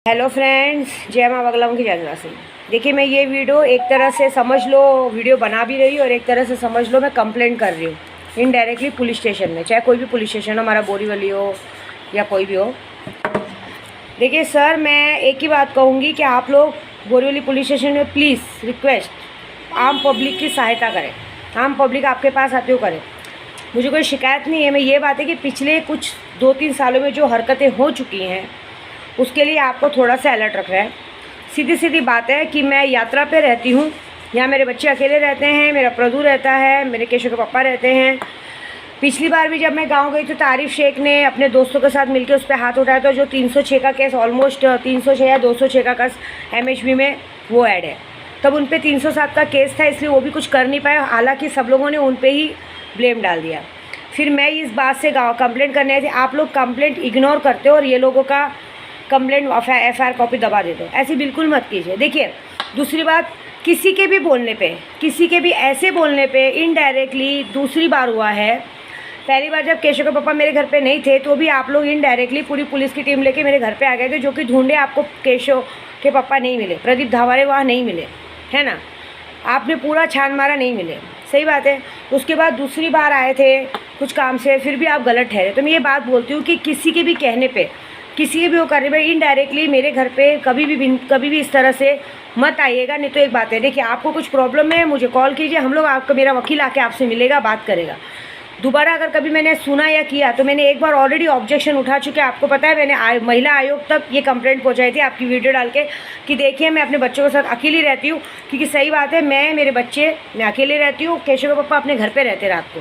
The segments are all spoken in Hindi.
हेलो फ्रेंड्स, जय माँ बगलामुखी की जय सिंह। देखिए, मैं ये वीडियो एक तरह से समझ लो वीडियो बना भी रही हूँ और एक तरह से समझ लो मैं कंप्लेंट कर रही हूँ इनडायरेक्टली पुलिस स्टेशन में, चाहे कोई भी पुलिस स्टेशन हो, हमारा बोरीवली हो या कोई भी हो। देखिए सर, मैं एक ही बात कहूँगी कि आप लोग बोरीवली पुलिस स्टेशन में प्लीज़ रिक्वेस्ट, आम पब्लिक की सहायता करें। आम पब्लिक आपके पास आते हो करें, मुझे कोई शिकायत नहीं है। मैं ये बात है कि पिछले कुछ 2-3 सालों में जो हरकतें हो चुकी हैं उसके लिए आपको थोड़ा सा अलर्ट रख रहा है। सीधी सीधी बात है कि मैं यात्रा पे रहती हूँ, यहाँ मेरे बच्चे अकेले रहते हैं, मेरा प्रदू रहता है, मेरे केशव के पापा रहते हैं। पिछली बार भी जब मैं गांव गई तो आरिफ शेख ने अपने दोस्तों के साथ मिलकर उस पर हाथ उठाया, तो जो 306 का केस, ऑलमोस्ट 306 या 206 का केस MHB में वो ऐड है। तब उन पर 307 का केस था, इसलिए वो भी कुछ कर नहीं पाए। हालांकि सब लोगों ने उन पर ही ब्लेम डाल दिया। फिर मैं इस बात से कंप्लेंट करने आई थी। आप लोग कंप्लेंट इग्नोर करते हो और ये लोगों का कंप्लेंट FIR कॉपी दबा दे दो। ऐसी बिल्कुल मत कीजिए। देखिए, दूसरी बात, किसी के भी बोलने पे, किसी के भी ऐसे बोलने पे इनडायरेक्टली दूसरी बार हुआ है। पहली बार जब केशव के पापा मेरे घर पे नहीं थे तो भी आप लोग इनडायरेक्टली पूरी पुलिस की टीम लेके मेरे घर पे आ गए थे, जो कि ढूंढे, आपको केशव के पापा नहीं मिले, प्रदीप धावारे वहाँ नहीं मिले, है ना। आपने पूरा छान मारा, नहीं मिले, सही बात है। उसके बाद दूसरी बार आए थे कुछ काम से, फिर भी आप गलत ठहरे। तो मैं ये बात बोलती हूँ कि किसी के भी कहने पे, किसी के भी वो करने पे इनडायरेक्टली मेरे घर पे कभी भी इस तरह से मत आइएगा। नहीं तो एक बात है, देखिए, आपको कुछ प्रॉब्लम है, मुझे कॉल कीजिए, हम लोग आपका, मेरा वकील आके आपसे मिलेगा, बात करेगा। दोबारा अगर कभी मैंने सुना या किया तो मैंने एक बार ऑलरेडी ऑब्जेक्शन उठा चुके, आपको पता है। मैंने महिला आयोग तक ये कंप्लेंट पहुंचाई थी आपकी वीडियो डाल के कि देखिए, मैं अपने बच्चों के साथ अकेली रहती हूँ, क्योंकि सही बात है, मेरे बच्चे, मैं अकेले रहती हूँ, केशव के पापा अपने घर पर रहते रात को,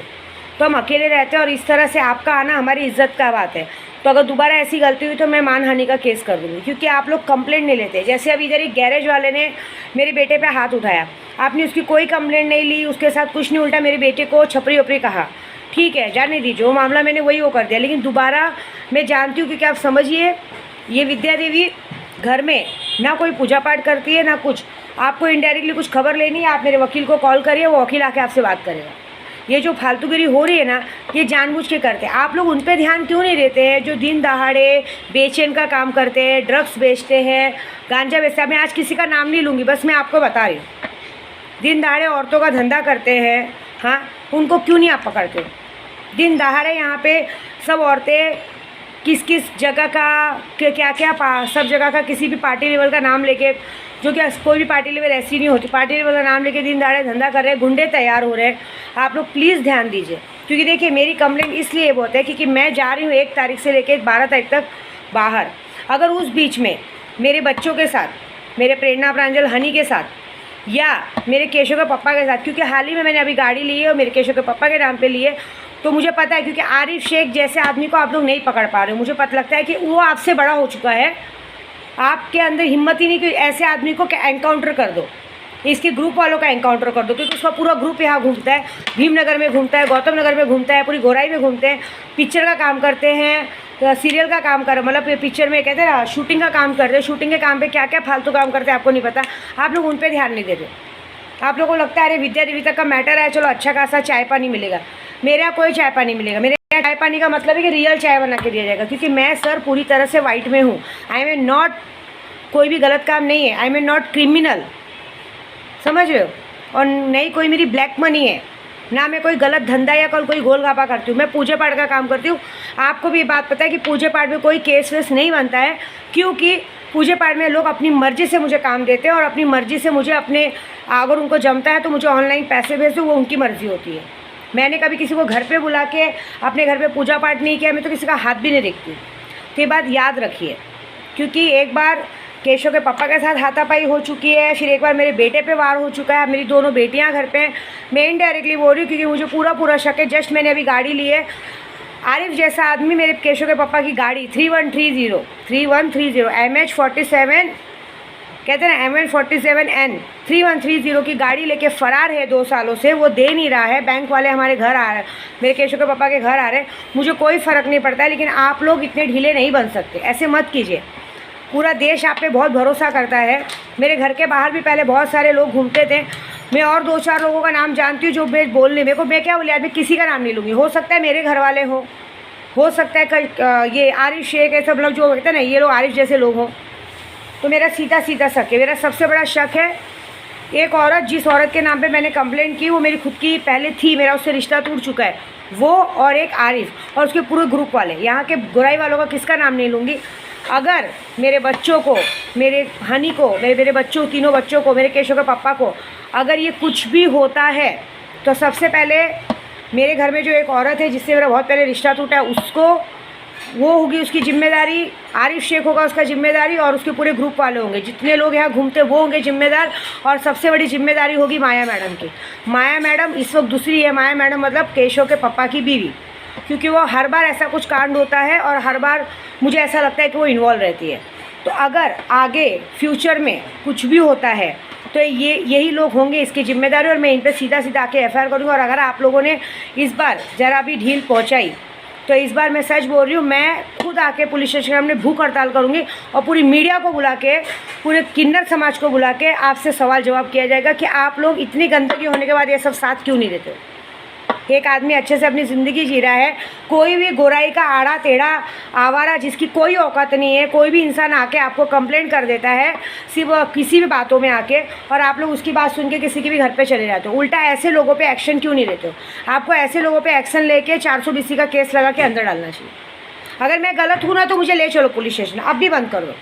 तो हम अकेले रहते हैं। और इस तरह से आपका आना हमारी इज्जत का बात है। तो अगर दोबारा ऐसी गलती हुई तो मैं मानहानि का केस कर दूँगी, क्योंकि आप लोग कंप्लेंट नहीं लेते। जैसे अभी इधर एक गैरेज वाले ने मेरे बेटे पे हाथ उठाया, आपने उसकी कोई कंप्लेंट नहीं ली, उसके साथ कुछ नहीं, उल्टा मेरे बेटे को छपरी वपरी कहा। ठीक है, जाने दीजिए, वो मामला मैंने वही वो कर दिया। लेकिन दोबारा मैं जानती हूँ, क्योंकि आप समझिए, ये विद्या देवी घर में ना कोई पूजा पाठ करती है ना कुछ। आपको इनडायरेक्टली कुछ खबर लेनी है, आप मेरे वकील को कॉल करिए, वो वकील आके आपसे बात करेगा। ये जो फालतूगिरी हो रही है ना, ये जानबूझ के करते हैं। आप लोग उन पे ध्यान क्यों नहीं देते हैं जो दिन दहाड़े बेचैन का काम करते हैं, ड्रग्स बेचते हैं, गांजा बेचते हैं। मैं आज किसी का नाम नहीं लूँगी, बस मैं आपको बता रही हूँ। दिन दहाड़े औरतों का धंधा करते हैं, हाँ, उनको क्यों नहीं आप पकड़ते हो? दिन दहाड़े यहाँ पे सब औरतें किस किस जगह का क्या क्या सब जगह का किसी भी पार्टी लेवल का नाम लेके, जो कि कोई भी पार्टी लेवल ऐसी नहीं होती, पार्टी लेवल का नाम लेके दिन दहाड़े धंधा कर रहे हैं, गुंडे तैयार हो रहे हैं। आप लोग प्लीज़ ध्यान दीजिए, क्योंकि देखिए, मेरी कंप्लेंट इसलिए बहुत है क्योंकि मैं जा रही हूँ 1 तारीख से लेकर 12 तारीख तक बाहर। अगर उस बीच में मेरे बच्चों के साथ, मेरे प्रेरणा प्रांजल हनी के साथ, या मेरे केशव के पापा के साथ, क्योंकि हाल ही में मैंने अभी गाड़ी ली है और मेरे केशव के पापा के नाम पे ली है, तो मुझे पता है, क्योंकि आरिफ शेख जैसे आदमी को आप लोग नहीं पकड़ पा रहे हो, मुझे पता लगता है कि वो आपसे बड़ा हो चुका है। आपके अंदर हिम्मत ही नहीं कि ऐसे आदमी को एनकाउंटर कर दो, इसके ग्रुप वालों का एनकाउंटर कर दो, क्योंकि उसका पूरा ग्रुप यहाँ घूमता है, भीमनगर में घूमता है, गौतम नगर में घूमता है, पूरी गोराई में घूमते हैं, पिक्चर का काम करते हैं, सीरियल का काम कर, मतलब पिक्चर में कहते हैं ना, शूटिंग का काम करते हैं। शूटिंग के काम पे क्या क्या फालतू काम करते हैं आपको नहीं पता। आप लोग उन पर ध्यान नहीं देते। आप लोगों को लगता है अरे विद्या देवी तक का मैटर है, चलो अच्छा खासा चाय पानी मिलेगा। मेरे यहाँ कोई चाय पानी मिलेगा। मेरे यहाँ चाय पानी का मतलब है कि रियल चाय बना के दिया जाएगा, क्योंकि मैं सर पूरी तरह से वाइट में हूँ। आई एम नॉट, कोई भी गलत काम नहीं है, आई एम नॉट क्रिमिनल, समझ रहे हो। और नहीं कोई मेरी ब्लैक मनी है, ना मैं कोई गलत धंधा या कोई गोलगापा करती हूँ। मैं पूजा पाठ का काम करती हूँ। आपको भी ये बात पता है कि पूजा पाठ में कोई केस वेस नहीं बनता है, क्योंकि पूजा पाठ में लोग अपनी मर्ज़ी से मुझे काम देते हैं और अपनी मर्ज़ी से मुझे अपने, अगर उनको जमता है तो मुझे ऑनलाइन पैसे भेज दो, वो उनकी मर्ज़ी होती है। मैंने कभी किसी को घर पे बुला के अपने घर पे पूजा पाठ नहीं किया, मैं तो किसी का हाथ भी नहीं देखती। तो ये बात याद रखिए, क्योंकि एक बार केशव के पापा के साथ हाथापाई हो चुकी है, फिर एक बार मेरे बेटे पे वार हो चुका है, मेरी दोनों बेटियां घर पे हैं। मैं इनडायरेक्टली बोल रही हूँ क्योंकि मुझे पूरा शक है। जस्ट मैंने अभी गाड़ी ली है, आरिफ जैसा आदमी मेरे केशव के पापा की गाड़ी 3130 MH47, कहते हैं ना MH47N 3130 की गाड़ी लेके फ़रार है 2 सालों से। वो दे नहीं रहा है। बैंक वाले हमारे घर आ रहे हैं, मेरे केशव के पापा के घर आ रहे हैं। मुझे कोई फ़र्क नहीं पड़ता है, लेकिन आप लोग इतने ढीले नहीं बन सकते, ऐसे मत कीजिए। पूरा देश आप पे बहुत भरोसा करता है। मेरे घर के बाहर भी पहले बहुत सारे लोग घूमते थे। मैं और 2-4 लोगों का नाम जानती हूँ जो बोलने, मेरे को, मैं क्या बोले, मैं किसी का नाम नहीं लूँगी। हो सकता है मेरे घर वाले हो सकता है ये आरिफ शेख, ये सब लोग जो कहते हैं ना, ये लोग आरिफ जैसे लोग हों। तो मेरा सीधा सीधा शक है। मेरा सबसे बड़ा शक है एक औरत, जिस औरत के नाम पे मैंने कंप्लेंट की वो मेरी खुद की पहले थी, मेरा उससे रिश्ता टूट चुका है, वो और एक आरिफ और उसके पूरे ग्रुप वाले। यहाँ के गुराई वालों का किसका नाम नहीं लूँगी। अगर मेरे बच्चों को, मेरे हनी को, मेरे बच्चों, तीनों बच्चों को, मेरे केशव के पापा को अगर ये कुछ भी होता है तो सबसे पहले मेरे घर में जो एक औरत है जिससे मेरा बहुत पहले रिश्ता टूटा है उसको, वो होगी उसकी जिम्मेदारी, आरिफ शेख होगा उसका जिम्मेदारी, और उसके पूरे ग्रुप वाले होंगे, जितने लोग यहाँ घूमते वो होंगे जिम्मेदार। और सबसे बड़ी जिम्मेदारी होगी माया मैडम की। माया मैडम इस वक्त दूसरी है, माया मैडम मतलब केशव के पापा की बीवी, क्योंकि वो हर बार ऐसा कुछ कांड होता है और हर बार मुझे ऐसा लगता है कि वो इन्वॉल्व रहती है। तो अगर आगे फ्यूचर में कुछ भी होता है तो यही लोग होंगे इसकी जिम्मेदारी, और मैं इन पर सीधा सीधा आके एफआईआर करूँगी। और अगर आप लोगों ने इस बार ज़रा भी ढील पहुँचाई तो इस बार मैं सच बोल रही हूँ, मैं खुद आके पुलिस स्टेशन में भूख हड़ताल करूँगी और पूरी मीडिया को बुला के, पूरे किन्नर समाज को बुला के आपसे सवाल जवाब किया जाएगा कि आप लोग इतनी गंदगी होने के बाद ये सब साथ क्यों नहीं देते। एक आदमी अच्छे से अपनी ज़िंदगी जी रहा है, कोई भी गोराई का आड़ा टेढ़ा आवारा जिसकी कोई औकात नहीं है, कोई भी इंसान आके आपको कंप्लेंट कर देता है सिर्फ किसी भी बातों में आके, और आप लोग उसकी बात सुन के किसी के भी घर पे चले जाते हो। उल्टा ऐसे लोगों पे एक्शन क्यों नहीं लेते हो। आपको ऐसे लोगों पे एक्शन लेके 420 का केस लगा के अंदर डालना चाहिए। अगर मैं गलत हूँ ना तो मुझे ले चलो पुलिस स्टेशन, अब भी बंद कर दो।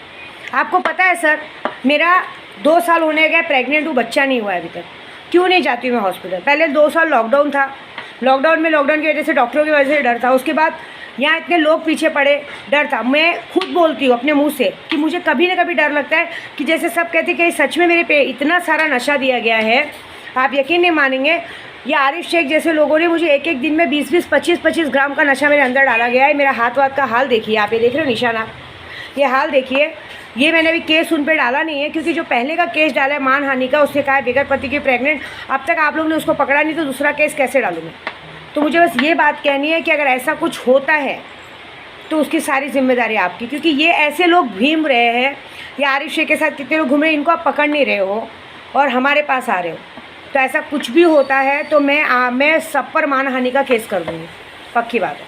आपको पता है सर, मेरा 2 साल होने गए, प्रेग्नेंट हूँ, बच्चा नहीं हुआ है अभी तक। क्यों नहीं जाती हूँ मैं हॉस्पिटल। पहले 2 साल लॉकडाउन था, लॉकडाउन की वजह से, डॉक्टरों की वजह से डर था। उसके बाद यहाँ इतने लोग पीछे पड़े, डर था। मैं खुद बोलती हूँ अपने मुंह से कि मुझे कभी ना कभी डर लगता है कि जैसे सब कहते हैं कि सच में मेरे पे इतना सारा नशा दिया गया है, आप यकीन नहीं मानेंगे। ये आरिफ शेख जैसे लोगों ने मुझे एक एक दिन में 20-20, 25-25 ग्राम का नशा मेरे अंदर डाला गया है। मेरा हाथ वाथ का हाल देखिए, आप ये देख रहे हो निशाना, ये हाल देखिए। ये मैंने अभी केस उन पर डाला नहीं है, क्योंकि जो पहले का केस डाला है मानहानि का, उससे कहा है बेगर पति की प्रेग्नेंट, अब तक आप लोग ने उसको पकड़ा नहीं, तो दूसरा केस कैसे डालूँ मैं। तो मुझे बस ये बात कहनी है कि अगर ऐसा कुछ होता है तो उसकी सारी जिम्मेदारी आपकी, क्योंकि ये ऐसे लोग घूम रहे हैं, या आरिफ शेख के साथ कितने लोग घूम रहे हैं, इनको आप पकड़ नहीं रहे हो और हमारे पास आ रहे हो। तो ऐसा कुछ भी होता है तो मैं सब पर मानहानि का केस कर दूँगी, पक्की बात है।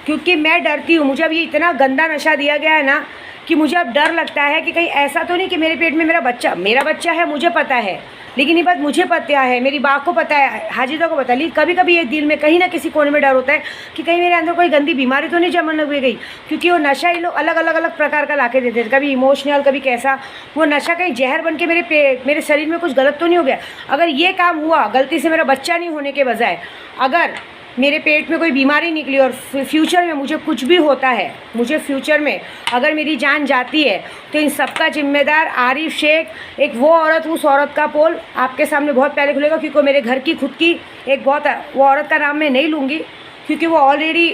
क्योंकि मैं डरती हूँ, मुझे अब ये इतना गंदा नशा दिया गया है ना कि मुझे अब डर लगता है कि कहीं ऐसा तो नहीं कि मेरे पेट में मेरा बच्चा है, मुझे पता है, लेकिन ये बात मुझे पता है, मेरी बाप को पता है, हाजिदा को पता है, लेकिन कभी कभी ये दिल में कहीं ना किसी कोने में डर होता है कि कहीं मेरे अंदर कोई गंदी बीमारी तो नहीं जमन लग गई। क्योंकि वो नशा ये लोग अलग अलग प्रकार का लाके देते थे, कभी इमोशनल, कभी कैसा। वो नशा कहीं जहर बन के मेरे शरीर में कुछ गलत तो नहीं हो गया। अगर ये काम हुआ गलती से, मेरा बच्चा नहीं होने के बजाय अगर मेरे पेट में कोई बीमारी निकली और फ्यूचर में मुझे कुछ भी होता है, मुझे फ्यूचर में अगर मेरी जान जाती है, तो इन सबका जिम्मेदार आरिफ शेख, एक वो औरत, उस औरत का पोल आपके सामने बहुत पहले खुलेगा। क्योंकि मेरे घर की खुद की एक बहुत, वो औरत का नाम मैं नहीं लूँगी क्योंकि वो ऑलरेडी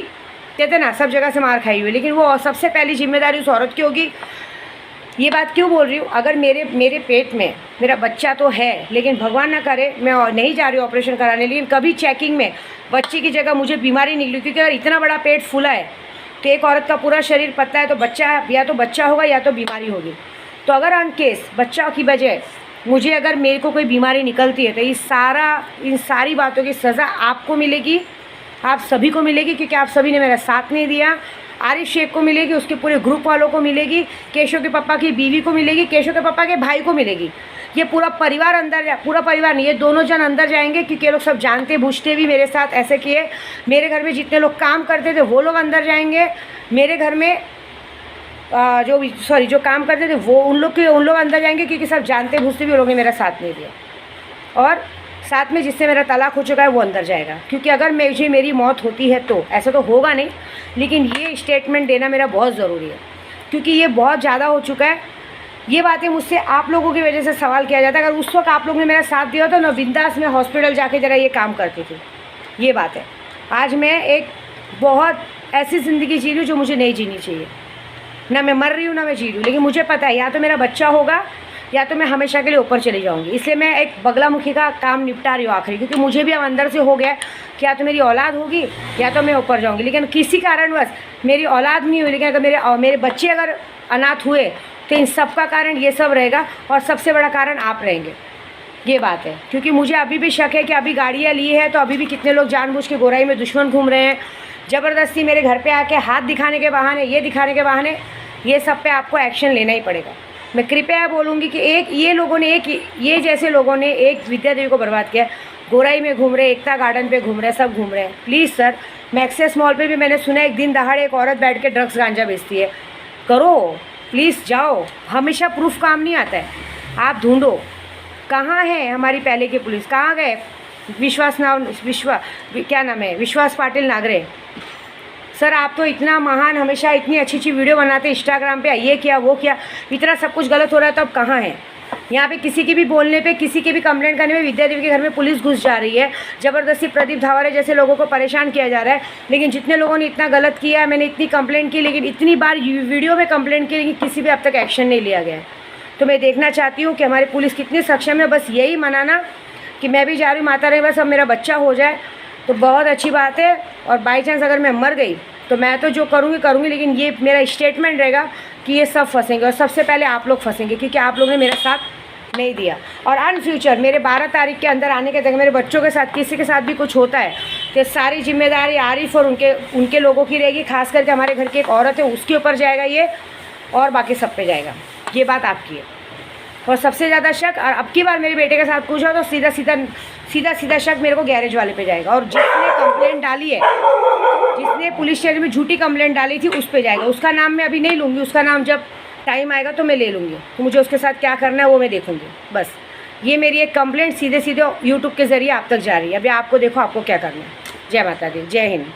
कहते ना सब जगह से मार खाई हुई, लेकिन वो सबसे पहली जिम्मेदारी उस औरत की होगी। ये बात क्यों बोल रही हूँ, अगर मेरे पेट में मेरा बच्चा तो है, लेकिन भगवान ना करे मैं नहीं जा रही हूँ ऑपरेशन कराने, लेकिन कभी चेकिंग में बच्चे की जगह मुझे बीमारी निकली, क्योंकि अगर इतना बड़ा पेट फूला है तो एक औरत का पूरा शरीर पतला है, तो बच्चा या तो बच्चा होगा या तो बीमारी होगी। तो अगर ऑन केस बच्चा की बजाय मुझे अगर मेरे को कोई बीमारी निकलती है तो इन सारी बातों की सज़ा आपको मिलेगी, आप सभी को मिलेगी, क्योंकि आप सभी ने मेरा साथ नहीं दिया। आरिफ शेख को मिलेगी, उसके पूरे ग्रुप वालों को मिलेगी, केशव के पापा की बीवी को मिलेगी, केशव के पापा के भाई को मिलेगी। ये पूरा परिवार पूरा परिवार नहीं, ये दोनों जन अंदर जाएंगे, क्योंकि ये लोग सब जानते बूझते भी मेरे साथ ऐसे किए। मेरे घर में जितने लोग काम करते थे वो लोग अंदर जाएंगे, मेरे घर में जो काम करते थे वो उन लोग अंदर जाएंगे, क्योंकि सब जानते बूझते भी लोगों ने मेरा साथ नहीं दिया। और साथ में जिससे मेरा तलाक हो चुका है वो अंदर जाएगा, क्योंकि अगर मेरी मौत होती है तो ऐसा तो होगा नहीं, लेकिन ये स्टेटमेंट देना मेरा बहुत ज़रूरी है, क्योंकि ये बहुत ज़्यादा हो चुका है। ये बातें मुझसे आप लोगों की वजह से सवाल किया जाता है। अगर उस वक्त आप लोग ने मेरा साथ दिया तो ना बिंदास में हॉस्पिटल जाके ज़रा ये काम करती थी। ये बात है, आज मैं एक बहुत ऐसी ज़िंदगी जी रही हूँ जो मुझे नहीं जीनी चाहिए। ना मैं मर रही हूँ ना मैं जी रही हूँ, लेकिन मुझे पता है या तो मेरा बच्चा होगा या तो मैं हमेशा के लिए ऊपर चली जाऊंगी। इसलिए मैं एक बगलामुखी का काम निपटा रही हूँ आखिरी, क्योंकि मुझे भी अब अंदर से हो गया कि या तो मेरी औलाद होगी या तो मैं ऊपर जाऊंगी। लेकिन किसी कारणवश मेरी औलाद नहीं हुई, लेकिन अगर मेरे बच्चे अगर अनाथ हुए तो इन सब का कारण ये सब रहेगा, और सबसे बड़ा कारण आप रहेंगे। ये बात है, क्योंकि मुझे अभी भी शक है कि अभी गाड़ियाँ ली है तो अभी भी कितने लोग जानबूझ के गोराई में दुश्मन घूम रहे हैं, ज़बरदस्ती मेरे घर पे आके हाथ दिखाने के बहाने, ये दिखाने के बहाने, ये सब पे आपको एक्शन लेना ही पड़ेगा। मैं कृपया बोलूँगी कि ये जैसे लोगों ने एक विद्या देवी को बर्बाद किया। गोराई में घूम रहे, एकता गार्डन पे घूम रहे, सब घूम रहे हैं। प्लीज़ सर, मैक्सेस मॉल पे भी मैंने सुना है एक दिन दहाड़े एक औरत बैठ के ड्रग्स गांजा बेचती है। करो, प्लीज़ जाओ, हमेशा प्रूफ काम नहीं आता है। आप ढूंढो कहाँ है हमारी पहले की पुलिस, कहाँ गए क्या नाम है, विश्वास पाटिल नागरे। सर आप तो इतना महान, हमेशा इतनी अच्छी अच्छी वीडियो बनाते इंस्टाग्राम पे, ये किया वो किया, इतना सब कुछ गलत हो रहा है तो अब कहाँ है? यहाँ पे किसी के भी बोलने पे, किसी के भी कंप्लेंट करने में विद्या देवी के घर में पुलिस घुस जा रही है। ज़बरदस्ती प्रदीप धावरे जैसे लोगों को परेशान किया जा रहा है। लेकिन जितने लोगों ने इतना गलत किया है, मैंने इतनी कंप्लेंट की, लेकिन इतनी बार वीडियो में कंप्लेंट की, लेकिन किसी भी अब तक एक्शन नहीं लिया गया है। तो मैं देखना चाहती हूँ कि हमारी पुलिस कितनी सक्षम है। बस यही मनाना कि मैं भी जा रही हूँ माता रानी, बस अब मेरा बच्चा हो जाए तो बहुत अच्छी बात है। और बाई चांस अगर मैं मर गई तो मैं तो जो करूँगी, लेकिन ये मेरा स्टेटमेंट रहेगा कि ये सब फंसेंगे और सबसे पहले आप लोग फंसेंगे, क्योंकि आप लोगों ने मेरा साथ नहीं दिया। और अन फ्यूचर मेरे 12 तारीख के अंदर आने के तक मेरे बच्चों के साथ किसी के साथ भी कुछ होता है तो सारी जिम्मेदारी आरिफ और उनके लोगों की रहेगी। खास करके हमारे घर की एक औरत है उसके ऊपर जाएगा ये, और बाकी सब पे जाएगा। ये बात आपकी है। और सबसे ज़्यादा शक, और अब की बार मेरे बेटे के साथ पूछा तो सीधा शक मेरे को गैरेज वाले पे जाएगा। और जिसने कंप्लेंट डाली है, जिसने पुलिस स्टेशन में झूठी कंप्लेंट डाली थी, उस पे जाएगा। उसका नाम मैं अभी नहीं लूँगी, उसका नाम जब टाइम आएगा तो मैं ले लूँगी। तो मुझे उसके साथ क्या करना है वो मैं देखूँगी। बस ये मेरी एक कंप्लेंट सीधे यूट्यूब के ज़रिए आप तक जा रही है। अभी आपको देखो आपको क्या करना है। जय माता दी, जय हिंद।